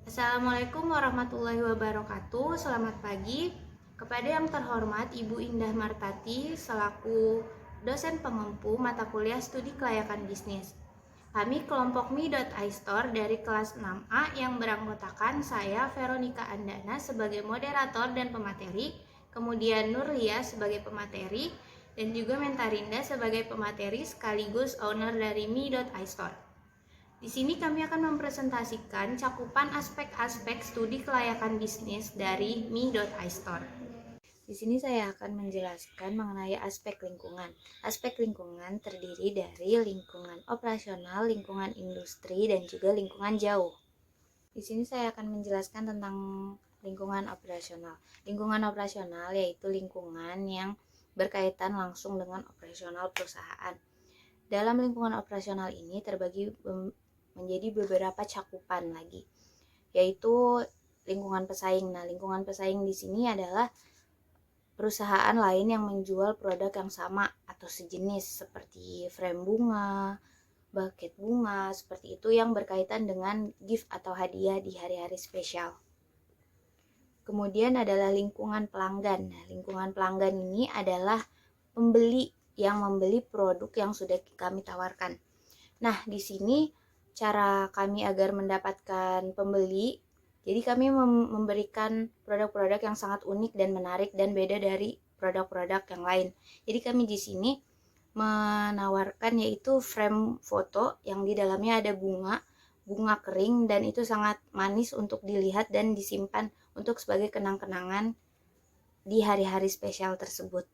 Assalamualaikum warahmatullahi wabarakatuh. Selamat pagi. Kepada yang terhormat Ibu Indah Martati selaku dosen pengempu mata kuliah studi kelayakan bisnis. Kami kelompok Mi.iStore dari kelas 6A yang beranggotakan saya Veronica Andana sebagai moderator dan pemateri, kemudian Nurlia sebagai pemateri, dan juga Mentarinda sebagai pemateri sekaligus owner dari Mi.iStore. Di sini kami akan mempresentasikan cakupan aspek-aspek studi kelayakan bisnis dari Mi.iStore. Di sini saya akan menjelaskan mengenai aspek lingkungan. Aspek lingkungan terdiri dari lingkungan operasional, lingkungan industri, dan juga lingkungan jauh. Di sini saya akan menjelaskan tentang lingkungan operasional. Lingkungan operasional yaitu lingkungan yang berkaitan langsung dengan operasional perusahaan. Dalam lingkungan operasional ini terbagi menjadi beberapa cakupan lagi, yaitu lingkungan pesaing. Nah, lingkungan pesaing di sini adalah perusahaan lain yang menjual produk yang sama atau sejenis seperti frame bunga, buket bunga, seperti itu yang berkaitan dengan gift atau hadiah di hari-hari spesial. Kemudian adalah lingkungan pelanggan. Nah, lingkungan pelanggan ini adalah pembeli yang membeli produk yang sudah kami tawarkan. Nah, di sini cara kami agar mendapatkan pembeli, jadi kami memberikan produk-produk yang sangat unik dan menarik dan beda dari produk-produk yang lain. Jadi kami di sini menawarkan yaitu frame foto yang di dalamnya ada bunga kering, dan itu sangat manis untuk dilihat dan disimpan untuk sebagai kenang-kenangan di hari-hari spesial tersebut.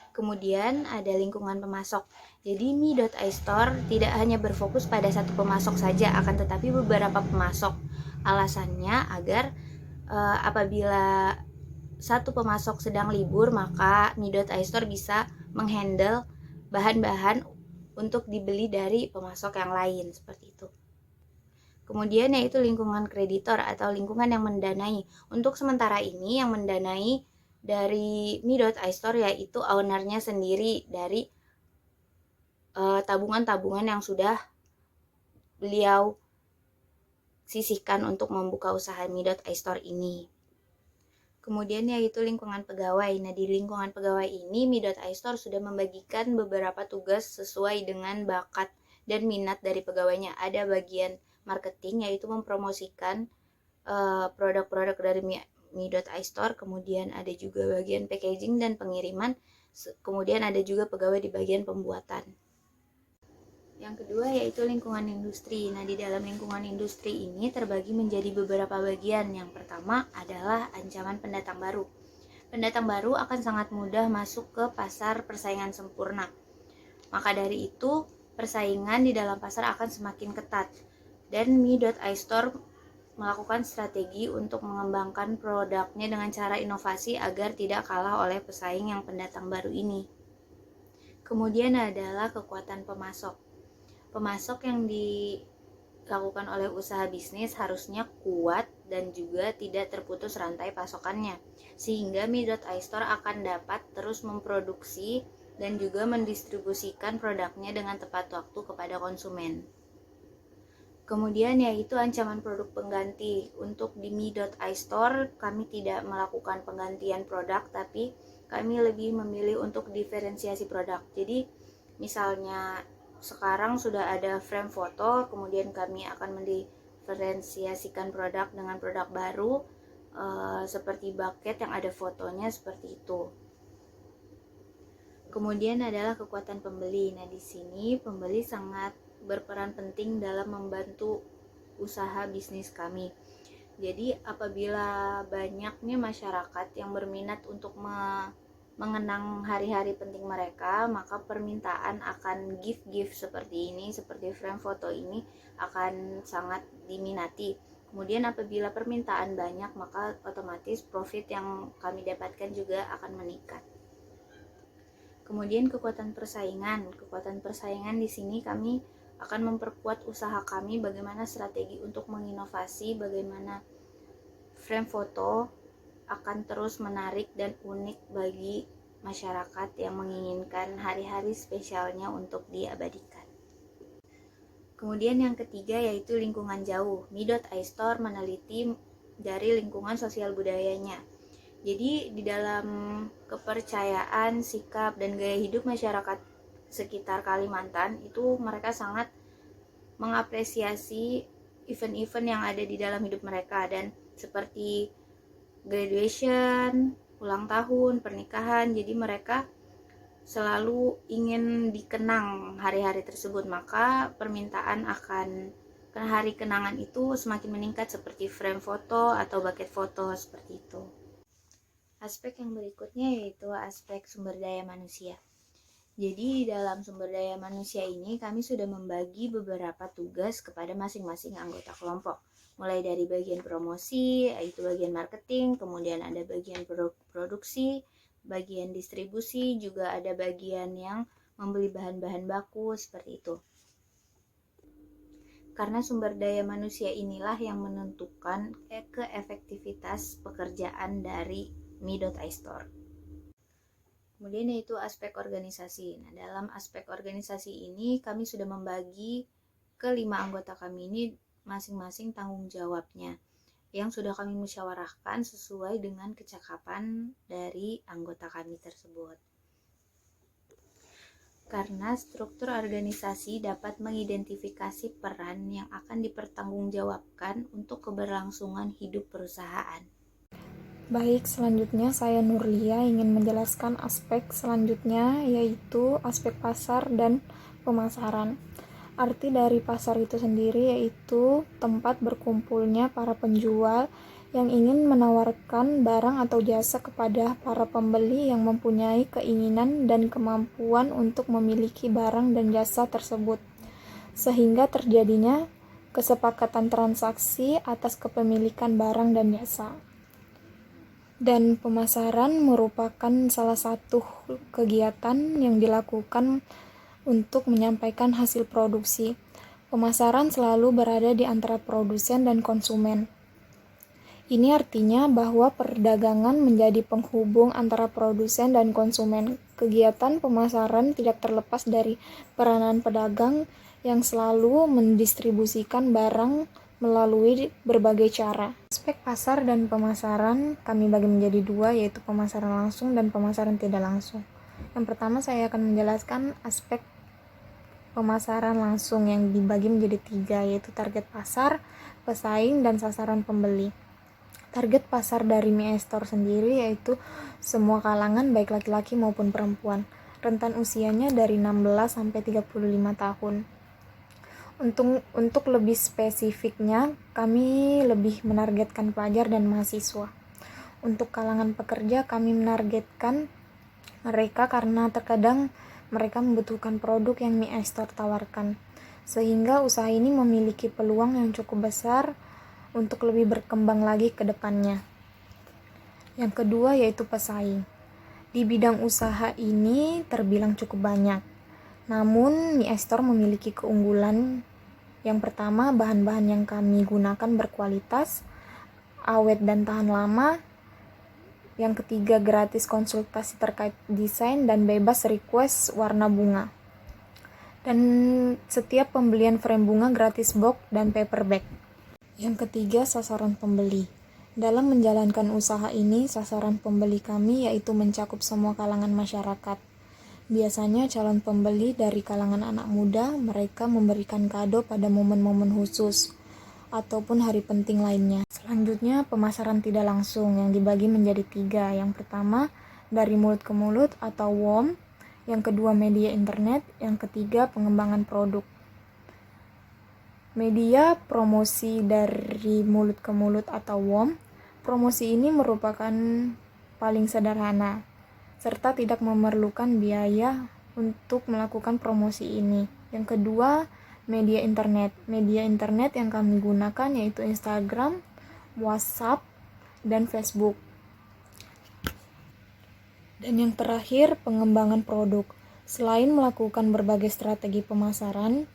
Kemudian ada lingkungan pemasok. Jadi Mi.iStore tidak hanya berfokus pada satu pemasok saja, akan tetapi beberapa pemasok. Alasannya agar apabila satu pemasok sedang libur, maka Mi.iStore bisa menghandle bahan-bahan untuk dibeli dari pemasok yang lain, seperti itu. Kemudian yaitu lingkungan kreditor atau lingkungan yang mendanai. Untuk sementara ini yang mendanai dari Mi.iStore yaitu ownernya sendiri dari tabungan-tabungan yang sudah beliau sisihkan untuk membuka usaha Mi.iStore ini. Kemudian yaitu lingkungan pegawai. Nah, di lingkungan pegawai ini Mi.iStore sudah membagikan beberapa tugas sesuai dengan bakat dan minat dari pegawainya. Ada bagian marketing yaitu mempromosikan produk-produk dari Mi.iStore, kemudian ada juga bagian packaging dan pengiriman, kemudian ada juga pegawai di bagian pembuatan. Yang kedua yaitu lingkungan industri. Nah, di dalam lingkungan industri ini terbagi menjadi beberapa bagian. Yang pertama adalah ancaman pendatang baru. Pendatang baru akan sangat mudah masuk ke pasar persaingan sempurna. Maka dari itu, persaingan di dalam pasar akan semakin ketat. Dan Mi.iStore melakukan strategi untuk mengembangkan produknya dengan cara inovasi agar tidak kalah oleh pesaing yang pendatang baru ini. Kemudian adalah kekuatan pemasok. Pemasok yang dilakukan oleh usaha bisnis harusnya kuat dan juga tidak terputus rantai pasokannya, sehingga Mi.iStore akan dapat terus memproduksi dan juga mendistribusikan produknya dengan tepat waktu kepada konsumen. Kemudian yaitu ancaman produk pengganti. Untuk di Mi.iStore kami tidak melakukan penggantian produk, tapi kami lebih memilih untuk diferensiasi produk. Jadi misalnya sekarang sudah ada frame foto, kemudian kami akan mendiferensiasikan produk dengan produk baru seperti bucket yang ada fotonya, seperti itu. Kemudian adalah kekuatan pembeli. Nah, di sini pembeli sangat berperan penting dalam membantu usaha bisnis kami. Jadi apabila banyaknya masyarakat yang berminat untuk mengenang hari-hari penting mereka, maka permintaan akan gift-gift seperti ini, seperti frame foto ini akan sangat diminati. Kemudian apabila permintaan banyak, maka otomatis profit yang kami dapatkan juga akan meningkat. Kemudian kekuatan persaingan. Kekuatan persaingan di sini kami akan memperkuat usaha kami, bagaimana strategi untuk menginovasi, bagaimana frame foto akan terus menarik dan unik bagi masyarakat yang menginginkan hari-hari spesialnya untuk diabadikan. Kemudian yang ketiga yaitu lingkungan jauh. Mi.iStore meneliti dari lingkungan sosial budayanya. Jadi di dalam kepercayaan, sikap, dan gaya hidup masyarakat sekitar Kalimantan itu mereka sangat mengapresiasi event-event yang ada di dalam hidup mereka, dan seperti graduation, ulang tahun, pernikahan. Jadi mereka selalu ingin dikenang hari-hari tersebut, maka permintaan akan hari kenangan itu semakin meningkat seperti frame foto atau bucket foto seperti itu. Aspek yang berikutnya yaitu aspek sumber daya manusia. Jadi dalam sumber daya manusia ini kami sudah membagi beberapa tugas kepada masing-masing anggota kelompok. Mulai dari bagian promosi, yaitu bagian marketing, kemudian ada bagian produksi, bagian distribusi, juga ada bagian yang membeli bahan-bahan baku seperti itu. Karena sumber daya manusia inilah yang menentukan keefektivitas pekerjaan dari Mi.iStore. Kemudian yaitu aspek organisasi. Nah, dalam aspek organisasi ini kami sudah membagi kelima anggota kami ini masing-masing tanggung jawabnya yang sudah kami musyawarahkan sesuai dengan kecakapan dari anggota kami tersebut. Karena struktur organisasi dapat mengidentifikasi peran yang akan dipertanggungjawabkan untuk keberlangsungan hidup perusahaan. Baik, selanjutnya saya Nurlia ingin menjelaskan aspek selanjutnya, yaitu aspek pasar dan pemasaran. Arti dari pasar itu sendiri yaitu tempat berkumpulnya para penjual yang ingin menawarkan barang atau jasa kepada para pembeli yang mempunyai keinginan dan kemampuan untuk memiliki barang dan jasa tersebut, sehingga terjadinya kesepakatan transaksi atas kepemilikan barang dan jasa. Dan pemasaran merupakan salah satu kegiatan yang dilakukan untuk menyampaikan hasil produksi. Pemasaran selalu berada di antara produsen dan konsumen. Ini artinya bahwa perdagangan menjadi penghubung antara produsen dan konsumen. Kegiatan pemasaran tidak terlepas dari peranan pedagang yang selalu mendistribusikan barang melalui berbagai cara. Aspek pasar dan pemasaran kami bagi menjadi dua, yaitu pemasaran langsung dan pemasaran tidak langsung. Yang pertama saya akan menjelaskan aspek pemasaran langsung yang dibagi menjadi tiga, yaitu target pasar, pesaing, dan sasaran pembeli. Target pasar dari Mi.iStore sendiri yaitu semua kalangan baik laki-laki maupun perempuan. Rentan usianya dari 16 sampai 35 tahun. Untuk lebih spesifiknya, kami lebih menargetkan pelajar dan mahasiswa. Untuk kalangan pekerja, kami menargetkan mereka karena terkadang mereka membutuhkan produk yang Mi.iStore tawarkan, sehingga usaha ini memiliki peluang yang cukup besar untuk lebih berkembang lagi ke depannya. Yang kedua yaitu pesaing. Di bidang usaha ini terbilang cukup banyak. Namun Mi.iStore memiliki keunggulan. Yang pertama, bahan-bahan yang kami gunakan berkualitas, awet dan tahan lama. Yang ketiga, gratis konsultasi terkait desain dan bebas request warna bunga. Dan setiap pembelian frame bunga gratis box dan paper bag. Yang ketiga, sasaran pembeli. Dalam menjalankan usaha ini, sasaran pembeli kami yaitu mencakup semua kalangan masyarakat. Biasanya calon pembeli dari kalangan anak muda, mereka memberikan kado pada momen-momen khusus ataupun hari penting lainnya. Selanjutnya, pemasaran tidak langsung yang dibagi menjadi tiga. Yang pertama, dari mulut ke mulut atau WOM. Yang kedua, media internet. Yang ketiga, pengembangan produk. Media promosi dari mulut ke mulut atau WOM. Promosi ini merupakan paling sederhana, serta tidak memerlukan biaya untuk melakukan promosi ini. Yang kedua, media internet. Media internet yang kami gunakan yaitu Instagram, WhatsApp, dan Facebook. Dan yang terakhir, pengembangan produk. Selain melakukan berbagai strategi pemasaran,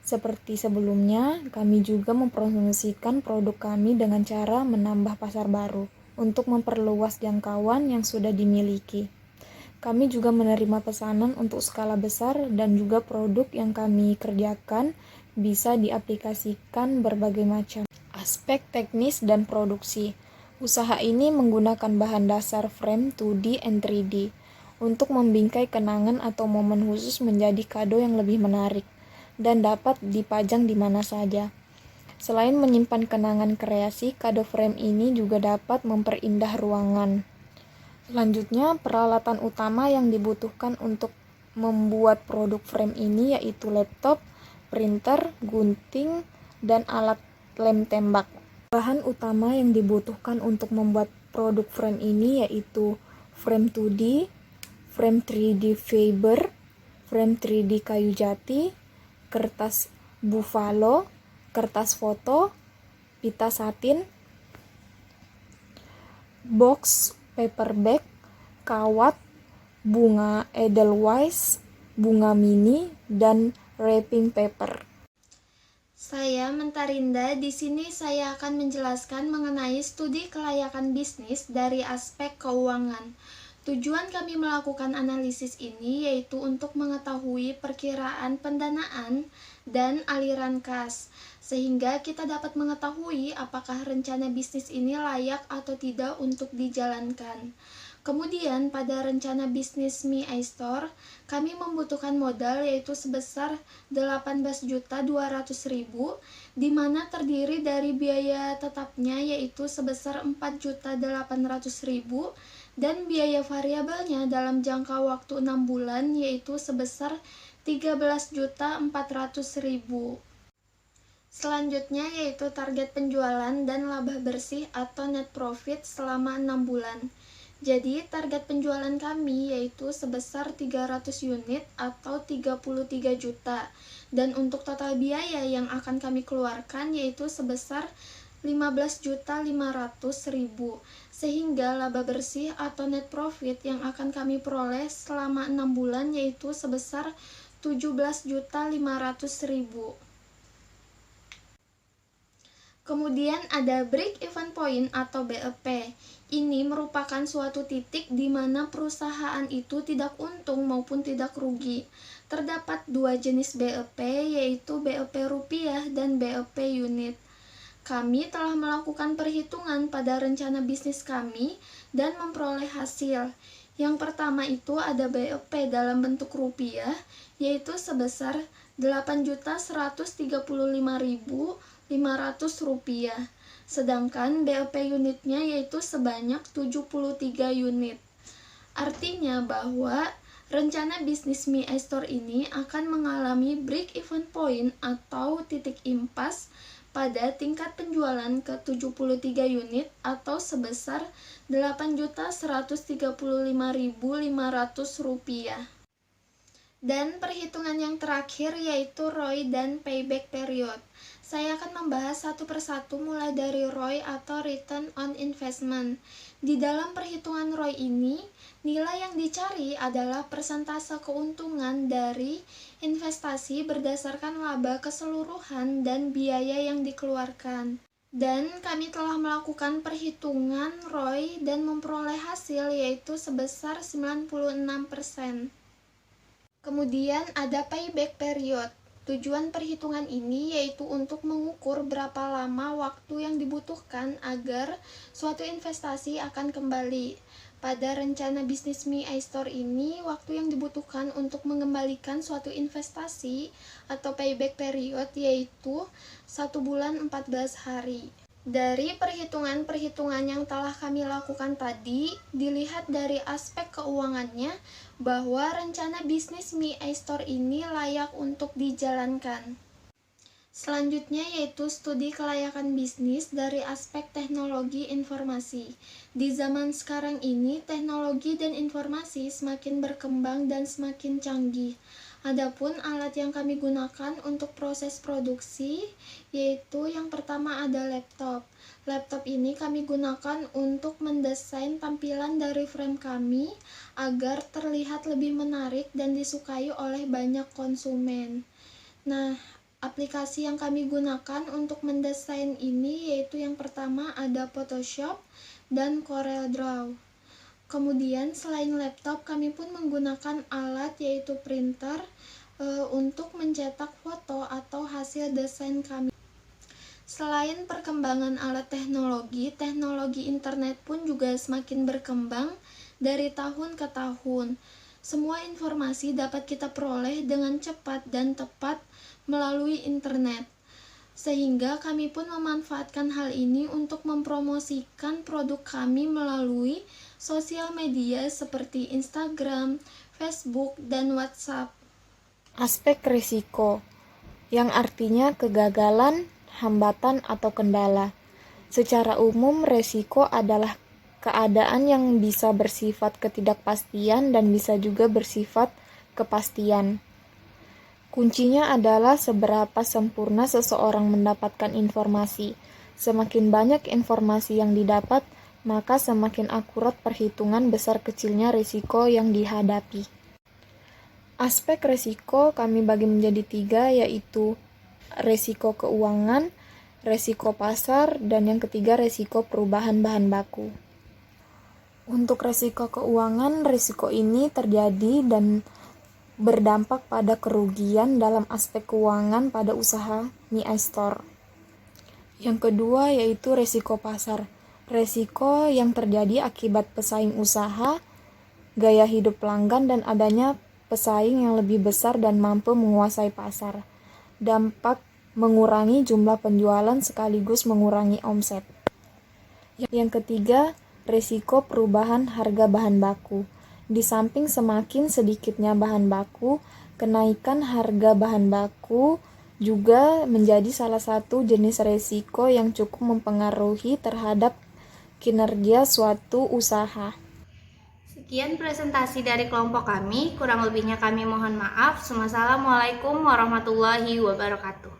seperti sebelumnya, kami juga mempromosikan produk kami dengan cara menambah pasar baru untuk memperluas jangkauan yang sudah dimiliki. Kami juga menerima pesanan untuk skala besar dan juga produk yang kami kerjakan bisa diaplikasikan berbagai macam aspek teknis dan produksi. Usaha ini menggunakan bahan dasar frame 2D and 3D untuk membingkai kenangan atau momen khusus menjadi kado yang lebih menarik dan dapat dipajang di mana saja. Selain menyimpan kenangan kreasi, kado frame ini juga dapat memperindah ruangan. Selanjutnya, peralatan utama yang dibutuhkan untuk membuat produk frame ini yaitu laptop, printer, gunting, dan alat lem tembak. Bahan utama yang dibutuhkan untuk membuat produk frame ini yaitu frame 2D, frame 3D fiber, frame 3D kayu jati, kertas buffalo, kertas foto, pita satin, box paper bag, kawat, bunga edelweiss, bunga mini, dan wrapping paper. Saya Mentarinda, di sini saya akan menjelaskan mengenai studi kelayakan bisnis dari aspek keuangan. Tujuan kami melakukan analisis ini yaitu untuk mengetahui perkiraan pendanaan dan aliran kas, sehingga kita dapat mengetahui apakah rencana bisnis ini layak atau tidak untuk dijalankan. Kemudian pada rencana bisnis Mi iStore, kami membutuhkan modal yaitu sebesar 18.200.000, di mana terdiri dari biaya tetapnya yaitu sebesar 4.800.000 dan biaya variabelnya dalam jangka waktu 6 bulan yaitu sebesar 13.400.000. Selanjutnya yaitu target penjualan dan laba bersih atau net profit selama 6 bulan. Jadi target penjualan kami yaitu sebesar 300 unit atau 33 juta. Dan untuk total biaya yang akan kami keluarkan yaitu sebesar 15.500.000. Sehingga laba bersih atau net profit yang akan kami peroleh selama 6 bulan yaitu sebesar 17.500.000. Kemudian ada break even point atau BEP. Ini merupakan suatu titik di mana perusahaan itu tidak untung maupun tidak rugi. Terdapat dua jenis BEP yaitu BEP rupiah dan BEP unit. Kami telah melakukan perhitungan pada rencana bisnis kami dan memperoleh hasil. Yang pertama itu ada BEP dalam bentuk rupiah yaitu sebesar 8.135.500 rupiah. Sedangkan BEP unitnya yaitu sebanyak 73 unit. Artinya bahwa rencana bisnis Mi iStore ini akan mengalami break even point atau titik impas pada tingkat penjualan ke 73 unit atau sebesar 8.135.500 rupiah. Dan perhitungan yang terakhir yaitu ROI dan payback period. Saya akan membahas satu persatu mulai dari ROI atau Return on Investment. Di dalam perhitungan ROI ini, nilai yang dicari adalah persentase keuntungan dari investasi berdasarkan laba keseluruhan dan biaya yang dikeluarkan. Dan kami telah melakukan perhitungan ROI dan memperoleh hasil yaitu sebesar 96%. Kemudian ada payback period. Tujuan perhitungan ini yaitu untuk mengukur berapa lama waktu yang dibutuhkan agar suatu investasi akan kembali. Pada rencana bisnis Mi iStore ini, waktu yang dibutuhkan untuk mengembalikan suatu investasi atau payback period yaitu 1 bulan 14 hari. Dari perhitungan-perhitungan yang telah kami lakukan tadi, dilihat dari aspek keuangannya bahwa rencana bisnis Mi iStore ini layak untuk dijalankan. Selanjutnya yaitu studi kelayakan bisnis dari aspek teknologi informasi. Di zaman sekarang ini, teknologi dan informasi semakin berkembang dan semakin canggih. Adapun alat yang kami gunakan untuk proses produksi yaitu yang pertama ada laptop. Laptop ini kami gunakan untuk mendesain tampilan dari frame kami agar terlihat lebih menarik dan disukai oleh banyak konsumen. Nah, aplikasi yang kami gunakan untuk mendesain ini yaitu yang pertama ada Photoshop dan CorelDRAW. Kemudian selain laptop kami pun menggunakan alat yaitu printer, untuk mencetak foto atau hasil desain kami. Selain perkembangan alat teknologi, teknologi internet pun juga semakin berkembang dari tahun ke tahun. Semua informasi dapat kita peroleh dengan cepat dan tepat melalui internet. Sehingga kami pun memanfaatkan hal ini untuk mempromosikan produk kami melalui sosial media seperti Instagram, Facebook, dan WhatsApp. Aspek risiko, yang artinya kegagalan, hambatan, atau kendala. Secara umum, risiko adalah keadaan yang bisa bersifat ketidakpastian dan bisa juga bersifat kepastian. Kuncinya adalah seberapa sempurna seseorang mendapatkan informasi. Semakin banyak informasi yang didapat, maka semakin akurat perhitungan besar kecilnya risiko yang dihadapi. Aspek risiko kami bagi menjadi 3, yaitu risiko keuangan, risiko pasar, dan yang ketiga risiko perubahan bahan baku. Untuk risiko keuangan, risiko ini terjadi dan berdampak pada kerugian dalam aspek keuangan pada usaha mie iStore. Yang kedua yaitu risiko pasar. Risiko yang terjadi akibat pesaing usaha, gaya hidup pelanggan, dan adanya pesaing yang lebih besar dan mampu menguasai pasar. Dampak mengurangi jumlah penjualan sekaligus mengurangi omset. Yang ketiga, risiko perubahan harga bahan baku. Di samping semakin sedikitnya bahan baku, kenaikan harga bahan baku juga menjadi salah satu jenis risiko yang cukup mempengaruhi terhadap kinerja suatu usaha. Sekian presentasi dari kelompok kami, kurang lebihnya kami mohon maaf. Wassalamualaikum warahmatullahi wabarakatuh.